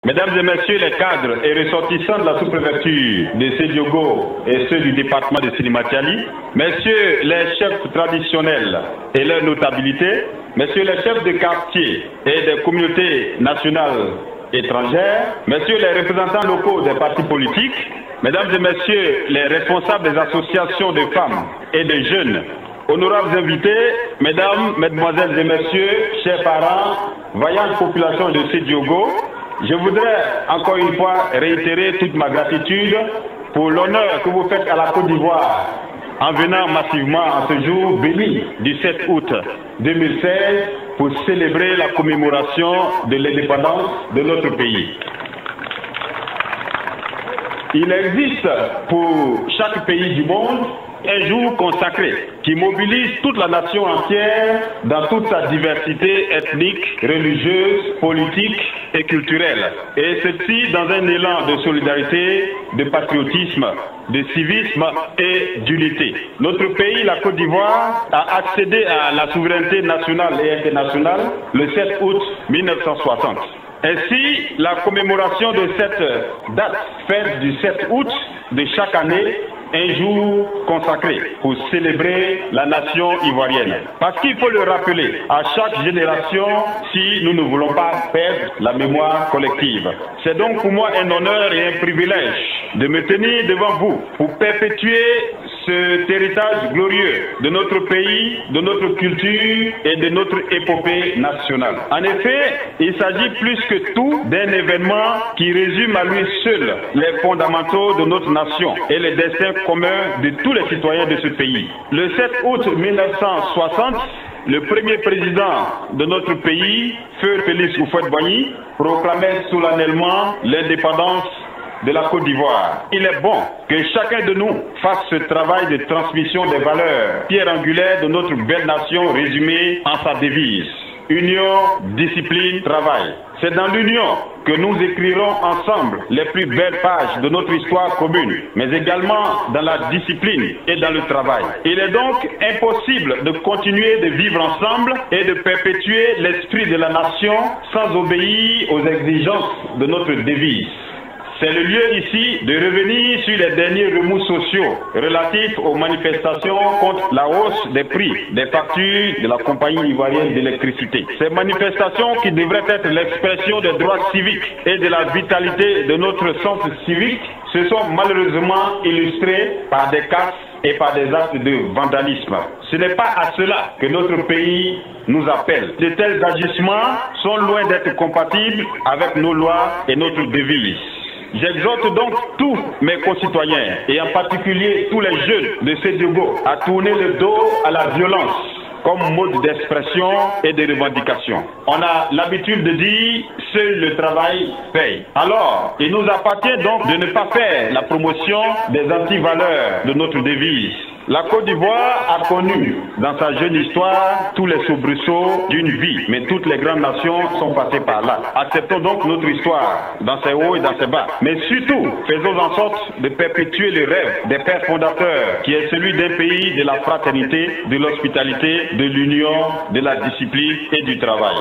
Mesdames et messieurs les cadres et ressortissants de la sous-préfecture de Sédiogo et ceux du département de Silimatiali, messieurs les chefs traditionnels et leurs notabilités, messieurs les chefs de quartier et des communautés nationales étrangères, messieurs les représentants locaux des partis politiques, mesdames et messieurs les responsables des associations de femmes et de jeunes, honorables invités, mesdames, mesdemoiselles et messieurs, chers parents, vaillante population de Sédiogo, je voudrais encore une fois réitérer toute ma gratitude pour l'honneur que vous faites à la Côte d'Ivoire en venant massivement en ce jour béni du 7 août 2016 pour célébrer la commémoration de l'indépendance de notre pays. Il existe pour chaque pays du monde un jour consacré qui mobilise toute la nation entière dans toute sa diversité ethnique, religieuse, politique et culturelle. Et ceci dans un élan de solidarité, de patriotisme, de civisme et d'unité. Notre pays, la Côte d'Ivoire, a accédé à la souveraineté nationale et internationale le 7 août 1960. Ainsi, la commémoration de cette date, fête du 7 août de chaque année, un jour consacré pour célébrer la nation ivoirienne. Parce qu'il faut le rappeler à chaque génération si nous ne voulons pas perdre la mémoire collective. C'est donc pour moi un honneur et un privilège de me tenir devant vous pour perpétuer cet héritage glorieux de notre pays, de notre culture et de notre épopée nationale. En effet, il s'agit plus que tout d'un événement qui résume à lui seul les fondamentaux de notre nation et les destins communs de tous les citoyens de ce pays. Le 7 août 1960, le premier président de notre pays, Feu Félix Houphouët-Boigny, proclamait solennellement l'indépendance de la Côte d'Ivoire. Il est bon que chacun de nous fasse ce travail de transmission des valeurs, pierre angulaire de notre belle nation résumée en sa devise. Union, discipline, travail. C'est dans l'union que nous écrirons ensemble les plus belles pages de notre histoire commune, mais également dans la discipline et dans le travail. Il est donc impossible de continuer de vivre ensemble et de perpétuer l'esprit de la nation sans obéir aux exigences de notre devise. C'est le lieu ici de revenir sur les derniers remous sociaux relatifs aux manifestations contre la hausse des prix des factures de la compagnie ivoirienne d'électricité. Ces manifestations qui devraient être l'expression des droits civiques et de la vitalité de notre sens civique se sont malheureusement illustrées par des casses et par des actes de vandalisme. Ce n'est pas à cela que notre pays nous appelle. De tels agissements sont loin d'être compatibles avec nos lois et notre devise. J'exhorte donc tous mes concitoyens, et en particulier tous les jeunes de Sédiogo, à tourner le dos à la violence comme mode d'expression et de revendication. On a l'habitude de dire « seul le travail paye ». Alors, il nous appartient donc de ne pas faire la promotion des antivaleurs de notre devise. La Côte d'Ivoire a connu dans sa jeune histoire tous les soubresauts d'une vie, mais toutes les grandes nations sont passées par là. Acceptons donc notre histoire dans ses hauts et dans ses bas. Mais surtout, faisons en sorte de perpétuer le rêve des pères fondateurs, qui est celui d'un pays de la fraternité, de l'hospitalité, de l'union, de la discipline et du travail.